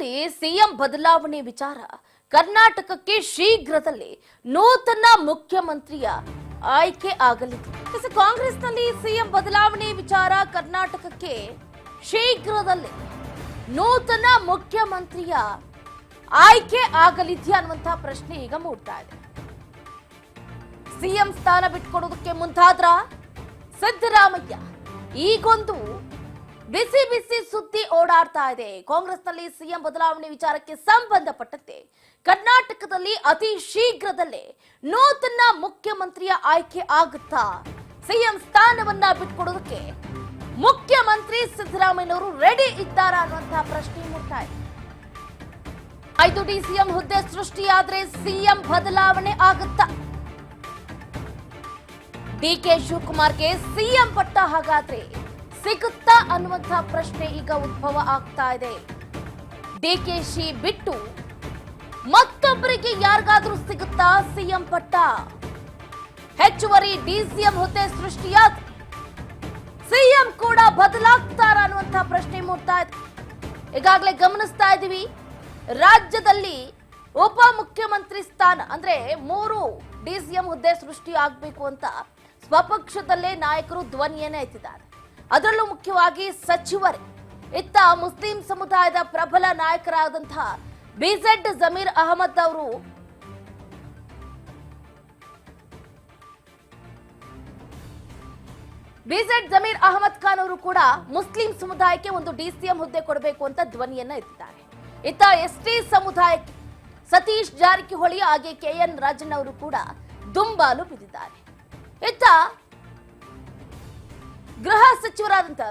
ಕಾಂಗ್ರೆಸ್ನಲ್ಲಿ ಸಿಎಂ ಬದಲಾವಣೆ ವಿಚಾರ ಕರ್ನಾಟಕಕ್ಕೆ ಶೀಘ್ರದಲ್ಲೇ ನೂತನ ಮುಖ್ಯಮಂತ್ರಿಯ ಆಯ್ಕೆ ಆಗಲಿದೆ. ಕಾಂಗ್ರೆಸ್ನಲ್ಲಿ ಸಿಎಂ ಬದಲಾವಣೆ ವಿಚಾರ ಕರ್ನಾಟಕಕ್ಕೆ ಶೀಘ್ರದಲ್ಲೇ ನೂತನ ಮುಖ್ಯಮಂತ್ರಿಯ ಆಯ್ಕೆ ಆಗಲಿದೆಯಾ ಅನ್ನುವಂತಹ ಪ್ರಶ್ನೆ ಈಗ ಮೂಡ್ತಾ ಇದೆ. ಸಿಎಂ ಸ್ಥಾನ ಬಿಟ್ಕೊಡೋದಕ್ಕೆ ಮುಂದಾದ್ರ ಸಿದ್ದರಾಮಯ್ಯ ಈಗೊಂದು ಬಿಸಿ ಬಿಸಿ ಸುದ್ದಿ ಓಡಾಡ್ತಾ ಇದೆ. ಕಾಂಗ್ರೆಸ್ನಲ್ಲಿ ಸಿಎಂ ಬದಲಾವಣೆ ವಿಚಾರಕ್ಕೆ ಸಂಬಂಧಪಟ್ಟಂತೆ ಕರ್ನಾಟಕದಲ್ಲಿ ಅತಿ ಶೀಘ್ರದಲ್ಲೇ ನೂತನ ಮುಖ್ಯಮಂತ್ರಿಯ ಆಯ್ಕೆ ಆಗುತ್ತಾ? ಸಿಎಂ ಸ್ಥಾನವನ್ನ ಬಿಟ್ಕೊಡೋದಕ್ಕೆ ಮುಖ್ಯಮಂತ್ರಿ ಸಿದ್ದರಾಮಯ್ಯನವರು ರೆಡಿ ಇದ್ದಾರಾ ಅನ್ನುವಂತಹ ಪ್ರಶ್ನೆ ಮೂಡ್ತಾ ಇದೆ. 5 ಡಿಸಿಎಂ ಹುದ್ದೆ ಸೃಷ್ಟಿಯಾದ್ರೆ ಸಿಎಂ ಬದಲಾವಣೆ ಆಗುತ್ತಾ? ಡಿಕೆ ಶಿವಕುಮಾರ್ಗೆ ಸಿಎಂ ಪಟ್ಟ ಹಾಗಾದ್ರೆ ಸಿಗುತ್ತಾ ಅನ್ನುವಂತಹ ಪ್ರಶ್ನೆ ಈಗ ಉದ್ಭವ ಆಗ್ತಾ ಇದೆ. ಡಿಕೆಶಿ ಬಿಟ್ಟು ಮತ್ತೊಬ್ಬರಿಗೆ ಯಾರಿಗಾದ್ರೂ ಸಿಗುತ್ತಾ ಸಿಎಂ ಪಟ್ಟ? ಹೆಚ್ಚುವರಿ ಡಿಸಿಎಂ ಹುದ್ದೆ ಸೃಷ್ಟಿಯಾದ ಸಿಎಂ ಕೂಡ ಬದಲಾಗ್ತಾರ ಅನ್ನುವಂತಹ ಪ್ರಶ್ನೆ ಮೂಡ್ತಾ ಇದೆ. ಈಗಾಗಲೇ ಗಮನಿಸ್ತಾ ಇದ್ದೀವಿ, ರಾಜ್ಯದಲ್ಲಿ ಉಪ ಮುಖ್ಯಮಂತ್ರಿ ಸ್ಥಾನ ಅಂದ್ರೆ 3 ಡಿಸಿಎಂ ಹುದ್ದೆ ಸೃಷ್ಟಿ ಆಗ್ಬೇಕು ಅಂತ ಸ್ವಪಕ್ಷದಲ್ಲೇ ನಾಯಕರು ಧ್ವನಿಯನ್ನೇ ಎತ್ತಿದ್ದಾರೆ. ಅದರಲ್ಲೂ ಮುಖ್ಯವಾಗಿ ಸಚಿವರೇ. ಇತ್ತ ಮುಸ್ಲಿಂ ಸಮುದಾಯದ ಪ್ರಬಲ ನಾಯಕರಾದಂತಹ ಬಿಜೆಡ್ ಜಮೀರ್ ಅಹಮದ್ ಅವರು ಜಮೀರ್ ಅಹಮದ್ ಖಾನ್ ಅವರು ಕೂಡ ಮುಸ್ಲಿಂ ಸಮುದಾಯಕ್ಕೆ ಒಂದು ಡಿಸಿಎಂ ಹುದ್ದೆ ಕೊಡಬೇಕು ಅಂತ ಧ್ವನಿಯನ್ನ ಎತ್ತಿದ್ದಾರೆ. ಇತ್ತ ಎಸ್ಟಿ ಸಮುದಾಯಕ್ಕೆ ಸತೀಶ್ ಜಾರಕಿಹೊಳಿ ಹಾಗೆ ಕೆಎನ್ ರಾಜಣ್ಣ ಅವರು ಕೂಡ ದುಂಬಾಲು ಬಿದ್ದಿದ್ದಾರೆ. ಇತ್ತ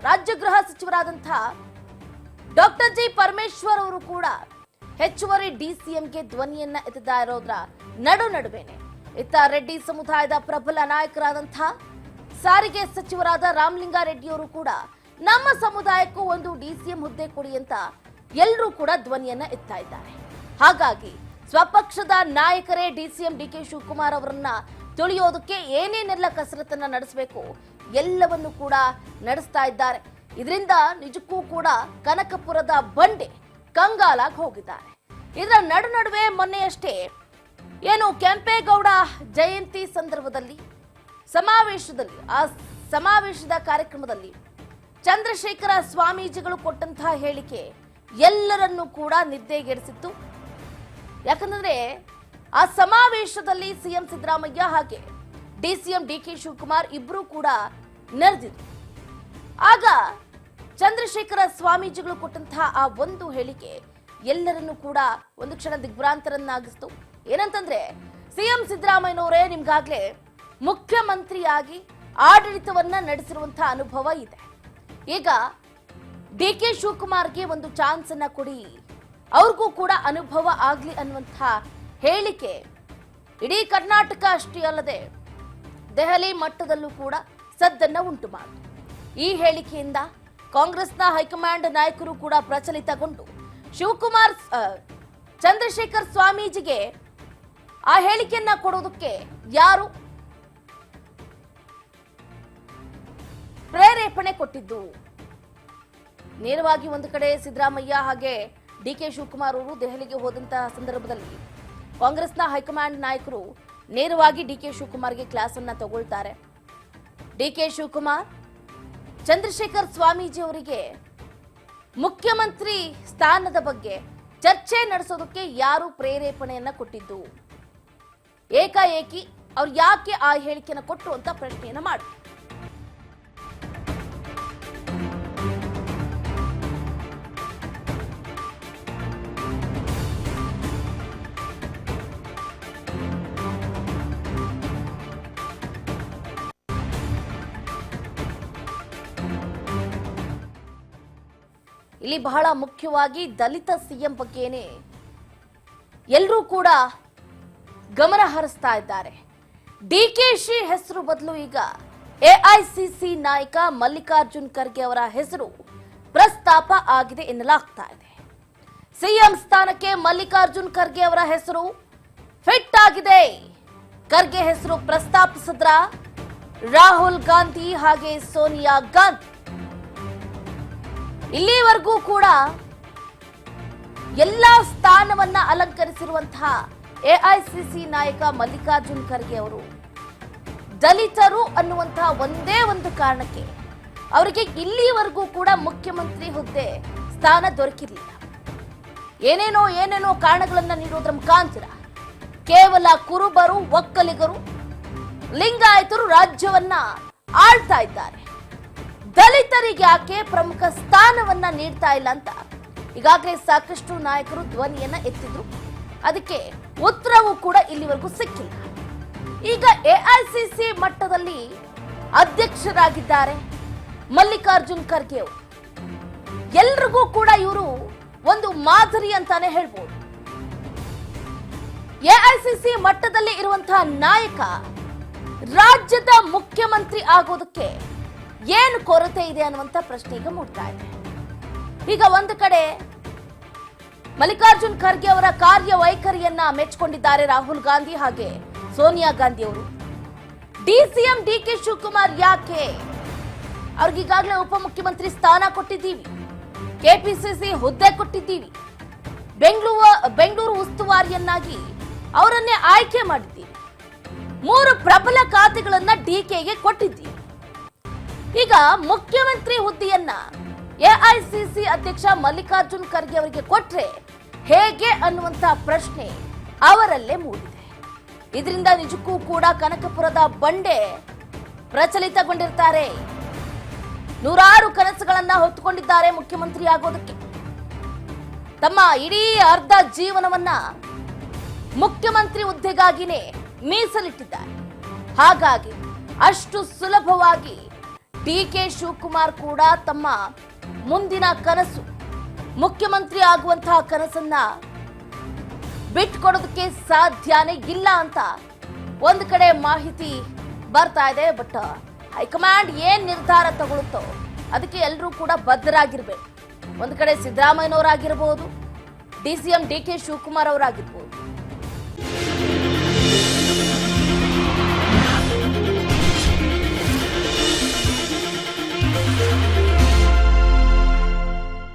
ರಾಜ್ಯ ಗೃಹ ಸಚಿವರಾದಂತಹ ಡಾಕ್ಟರ್ ಜಿ ಪರಮೇಶ್ವರ್ ಅವರು ಕೂಡ ಹೆಚ್ಚುವರಿ ಡಿಸಿಎಂಗೆ ಧ್ವನಿಯನ್ನ ಎತ್ತಿದ ಇರೋದ್ರ ನಡುವೆನೆ ಇತ್ತ ರೆಡ್ಡಿ ಸಮುದಾಯದ ಪ್ರಬಲ ನಾಯಕರಾದಂತಹ ಸಾರಿಗೆ ಸಚಿವರಾದ ರಾಮಲಿಂಗಾರೆಡ್ಡಿ ಅವರು ಕೂಡ ನಮ್ಮ ಸಮುದಾಯಕ್ಕೂ ಒಂದು ಡಿಸಿಎಂ ಹುದ್ದೆ ಕೊಡಿ ಅಂತ ಎಲ್ಲರೂ ಕೂಡ ಧ್ವನಿಯನ್ನ ಎತ್ತಾ ಇದ್ದಾರೆ. ಹಾಗಾಗಿ ಸ್ವಪಕ್ಷದ ನಾಯಕರೇ ಡಿಸಿಎಂ ಡಿಕೆ ಶಿವಕುಮಾರ್ ಅವರನ್ನ ತುಳಿಯೋದಕ್ಕೆ ಏನೇನೆಲ್ಲ ಕಸರತ್ತನ್ನ ನಡೆಸಬೇಕು ಎಲ್ಲವನ್ನು ಕೂಡ ನಡೆಸ್ತಾ ಇದ್ದಾರೆ. ಇದರಿಂದ ನಿಜಕ್ಕೂ ಕೂಡ ಕನಕಪುರದ ಬಂಡೆ ಕಂಗಾಲಾಗಿ ಹೋಗಿದ್ದಾರೆ. ಇದರ ನಡುವೆ ಮೊನ್ನೆಯಷ್ಟೇ ಏನು ಕೆಂಪೇಗೌಡ ಜಯಂತಿ ಸಂದರ್ಭದಲ್ಲಿ ಸಮಾವೇಶದ ಕಾರ್ಯಕ್ರಮದಲ್ಲಿ ಚಂದ್ರಶೇಖರ ಸ್ವಾಮೀಜಿಗಳು ಕೊಟ್ಟಂತಹ ಹೇಳಿಕೆ ಎಲ್ಲರನ್ನೂ ಕೂಡ ನಿದ್ದೆಗೆಡಿಸಿತ್ತು. ಯಾಕಂದ್ರೆ ಆ ಸಮಾವೇಶದಲ್ಲಿ ಸಿಎಂ ಸಿದ್ದರಾಮಯ್ಯ ಹಾಗೆ ಡಿಸಿಎಂ ಡಿಕೆ ಶಿವಕುಮಾರ್ ಇಬ್ರು ಕೂಡ ನೆರೆದಿದ್ರು. ಆಗ ಚಂದ್ರಶೇಖರ ಸ್ವಾಮೀಜಿಗಳು ಕೊಟ್ಟಂತಹ ಆ ಒಂದು ಹೇಳಿಕೆ ಎಲ್ಲರನ್ನೂ ಕೂಡ ಒಂದು ಕ್ಷಣ ದಿಗ್ಭ್ರಾಂತರನ್ನಾಗಿಸ್ತು. ಏನಂತಂದ್ರೆ ಸಿಎಂ ಸಿದ್ದರಾಮಯ್ಯನವರೇ ನಿಮ್ಗಾಗ್ಲೇ ಮುಖ್ಯಮಂತ್ರಿಯಾಗಿ ಆಡಳಿತವನ್ನ ನಡೆಸಿರುವಂತಹ ಅನುಭವ ಇದೆ. ಈಗ ಡಿಕೆ ಶಿವಕುಮಾರ್ಗೆ ಒಂದು ಚಾನ್ಸ್ ಅನ್ನ ಕೊಡಿ, ಅವ್ರಿಗೂ ಕೂಡ ಅನುಭವ ಆಗ್ಲಿ ಅನ್ನುವಂತಹ ಹೇಳಿಕೆ ಇಡೀ ಕರ್ನಾಟಕ ಅಷ್ಟೇ ಅಲ್ಲದೆ ದೆಹಲಿ ಮಟ್ಟದಲ್ಲೂ ಕೂಡ ಸದ್ದನ್ನ ಉಂಟು ಮಾಡಿತು. ಈ ಹೇಳಿಕೆಯಿಂದ ಕಾಂಗ್ರೆಸ್ನ ಹೈಕಮಾಂಡ್ ನಾಯಕರು ಕೂಡ ಪ್ರಚಲಿತಗೊಂಡು ಚಂದ್ರಶೇಖರ್ ಸ್ವಾಮೀಜಿಗೆ ಆ ಹೇಳಿಕೆಯನ್ನ ಕೊಡೋದಕ್ಕೆ ಯಾರು ಪ್ರೇರೇಪಣೆ ಕೊಟ್ಟಿದ್ದು? ನೇರವಾಗಿ ಒಂದು ಕಡೆ ಸಿದ್ದರಾಮಯ್ಯ ಹಾಗೆ ಡಿಕೆ ಶಿವಕುಮಾರ್ ಅವರು ದೆಹಲಿಗೆ ಹೋದಂತಹ ಸಂದರ್ಭದಲ್ಲಿ ಕಾಂಗ್ರೆಸ್ನ ಹೈಕಮಾಂಡ್ ನಾಯಕರು ನೇರವಾಗಿ ಡಿಕೆ ಶಿವಕುಮಾರ್ಗೆ ಕ್ಲಾಸ್ ಅನ್ನ ತಗೊಳ್ತಾರೆ. ಡಿಕೆ ಶಿವಕುಮಾರ್ ಚಂದ್ರಶೇಖರ್ ಸ್ವಾಮೀಜಿ ಅವರಿಗೆ ಮುಖ್ಯಮಂತ್ರಿ ಸ್ಥಾನದ ಬಗ್ಗೆ ಚರ್ಚೆ ನಡೆಸೋದಕ್ಕೆ ಯಾರು ಪ್ರೇರೇಪಣೆಯನ್ನ ಕೊಟ್ಟಿದ್ದು? ಏಕಾಏಕಿ ಅವ್ರು ಯಾಕೆ ಆ ಹೇಳಿಕೆಯನ್ನು ಕೊಟ್ಟರು ಅಂತ ಪ್ರಶ್ನೆಯನ್ನ ಮಾಡಿ ಇಲ್ಲಿ ಬಹಳ ಮುಖ್ಯವಾಗಿ ದಲಿತ ಸಿಎಂ ಬಗ್ಗೆನೇ ಎಲ್ಲರೂ ಕೂಡ ಗಮನ ಹರಿಸ್ತಾ ಇದ್ದಾರೆ. ಡಿಕೆಶಿ ಹೆಸರು ಬದಲು ಈಗ ಎಐಸಿಸಿ ನಾಯಕ ಮಲ್ಲಿಕಾರ್ಜುನ್ ಖರ್ಗೆ ಅವರ ಹೆಸರು ಪ್ರಸ್ತಾಪ ಆಗಿದೆ ಎನ್ನಲಾಗ್ತಾ ಇದೆ. ಸಿಎಂ ಸ್ಥಾನಕ್ಕೆ ಮಲ್ಲಿಕಾರ್ಜುನ್ ಖರ್ಗೆ ಅವರ ಹೆಸರು ಫಿಟ್ ಆಗಿದೆ. ಖರ್ಗೆ ಹೆಸರು ಪ್ರಸ್ತಾಪಿಸಿದ್ರ ರಾಹುಲ್ ಗಾಂಧಿ ಹಾಗೆ ಸೋನಿಯಾ ಗಾಂಧಿ. ಇಲ್ಲಿವರೆಗೂ ಕೂಡ ಎಲ್ಲಾ ಸ್ಥಾನವನ್ನ ಅಲಂಕರಿಸಿರುವಂತಹ ಎಐಸಿಸಿ ನಾಯಕ ಮಲ್ಲಿಕಾರ್ಜುನ್ ಖರ್ಗೆ ಅವರು ದಲಿತರು ಅನ್ನುವಂತಹ ಒಂದೇ ಒಂದು ಕಾರಣಕ್ಕೆ ಅವರಿಗೆ ಇಲ್ಲಿವರೆಗೂ ಕೂಡ ಮುಖ್ಯಮಂತ್ರಿ ಹುದ್ದೆ ಸ್ಥಾನ ದೊರಕಿರಲಿಲ್ಲ. ಏನೇನೋ ಕಾರಣಗಳನ್ನ ನೀಡೋದ್ರ ಮುಖಾಂತರ ಕೇವಲ ಕುರುಬರು, ಒಕ್ಕಲಿಗರು, ಲಿಂಗಾಯತರು ರಾಜ್ಯವನ್ನ ಆಳ್ತಾ ಇದ್ದಾರೆ. ದಲಿತರಿಗೆ ಯಾಕೆ ಪ್ರಮುಖ ಸ್ಥಾನವನ್ನ ನೀಡ್ತಾ ಇಲ್ಲ ಅಂತ ಈಗಾಗಲೇ ಸಾಕಷ್ಟು ನಾಯಕರು ಧ್ವನಿಯನ್ನ ಎತ್ತಿದ್ರು. ಅದಕ್ಕೆ ಉತ್ತರವೂ ಕೂಡ ಇಲ್ಲಿವರೆಗೂ ಸಿಕ್ಕಿಲ್ಲ. ಈಗ ಎಐಸಿಸಿ ಮಟ್ಟದಲ್ಲಿ ಅಧ್ಯಕ್ಷರಾಗಿದ್ದಾರೆ ಮಲ್ಲಿಕಾರ್ಜುನ್ ಖರ್ಗೆ ಅವರು. ಎಲ್ರಿಗೂ ಕೂಡ ಇವರು ಒಂದು ಮಾದರಿ ಅಂತಾನೆ ಹೇಳ್ಬೋದು. ಎಐಸಿಸಿ ಮಟ್ಟದಲ್ಲಿ ಇರುವಂತಹ ನಾಯಕ ರಾಜ್ಯದ ಮುಖ್ಯಮಂತ್ರಿ ಆಗೋದಕ್ಕೆ ಏನು ಕೊರತೆ ಇದೆ ಅನ್ನುವಂತ ಪ್ರಶ್ನೆ ಈಗ ಮೂಡ್ತಾ ಇದೆ. ಈಗ ಒಂದು ಕಡೆ ಮಲ್ಲಿಕಾರ್ಜುನ್ ಖರ್ಗೆ ಅವರ ಕಾರ್ಯವೈಖರಿಯನ್ನ ಮೆಚ್ಚಿಕೊಂಡಿದ್ದಾರೆ ರಾಹುಲ್ ಗಾಂಧಿ ಹಾಗೆ ಸೋನಿಯಾ ಗಾಂಧಿ ಅವರು. ಡಿಸಿಎಂ ಡಿಕೆ ಶಿವಕುಮಾರ್ ಯಾಕೆ ಅವ್ರಿಗೀಗಾಗಲೇ ಉಪಮುಖ್ಯಮಂತ್ರಿ ಸ್ಥಾನ ಕೊಟ್ಟಿದ್ದೀವಿ, ಕೆಪಿಸಿಸಿ ಹುದ್ದೆ ಕೊಟ್ಟಿದ್ದೀವಿ, ಬೆಂಗಳೂರು ಉಸ್ತುವಾರಿಯನ್ನಾಗಿ ಅವರನ್ನೇ ಆಯ್ಕೆ ಮಾಡಿದ್ದೀವಿ, 3 ಪ್ರಬಲ ಖಾತೆಗಳನ್ನ ಡಿಕೆಗೆ ಕೊಟ್ಟಿದ್ದೀವಿ. ಈಗ ಮುಖ್ಯಮಂತ್ರಿ ಹುದ್ದೆಯನ್ನ ಎಐಸಿಸಿ ಅಧ್ಯಕ್ಷ ಮಲ್ಲಿಕಾರ್ಜುನ್ ಖರ್ಗೆ ಅವರಿಗೆ ಕೊಟ್ರೆ ಹೇಗೆ ಅನ್ನುವಂತ ಪ್ರಶ್ನೆ ಅವರಲ್ಲೇ ಮೂಡಿದೆ. ಇದರಿಂದ ನಿಜಕ್ಕೂ ಕೂಡ ಕನಕಪುರದ ಬಂಡೆ ಪ್ರಚಲಿತಗೊಂಡಿರ್ತಾರೆ. 100 ಕನಸುಗಳನ್ನ ಹೊತ್ತುಕೊಂಡಿದ್ದಾರೆ ಮುಖ್ಯಮಂತ್ರಿ ಆಗೋದಕ್ಕೆ. ತಮ್ಮ ಇಡೀ ಅರ್ಧ ಜೀವನವನ್ನ ಮುಖ್ಯಮಂತ್ರಿ ಹುದ್ದೆಗಾಗಿನೇ ಮೀಸಲಿಟ್ಟಿದ್ದಾರೆ. ಹಾಗಾಗಿ ಅಷ್ಟು ಸುಲಭವಾಗಿ ಡಿಕೆ ಶಿವಕುಮಾರ್ ಕೂಡ ತಮ್ಮ ಮುಂದಿನ ಕನಸು ಮುಖ್ಯಮಂತ್ರಿ ಆಗುವಂತಹ ಕನಸನ್ನ ಬಿಟ್ಕೊಡೋದಕ್ಕೆ ಸಾಧ್ಯನೇ ಇಲ್ಲ ಅಂತ ಒಂದು ಕಡೆ ಮಾಹಿತಿ ಬರ್ತಾ ಇದೆ. ಬಟ್ ಹೈಕಮಾಂಡ್ ಏನ್ ನಿರ್ಧಾರ ತಗೊಳುತ್ತೋ ಅದಕ್ಕೆ ಎಲ್ಲರೂ ಕೂಡ ಬದ್ಧರಾಗಿರ್ಬೇಕು. ಒಂದು ಕಡೆ ಸಿದ್ದರಾಮಯ್ಯನವರಾಗಿರ್ಬೋದು, ಡಿಸಿಎಂ ಡಿಕೆ ಶಿವಕುಮಾರ್ ಅವರಾಗಿರ್ಬೋದು,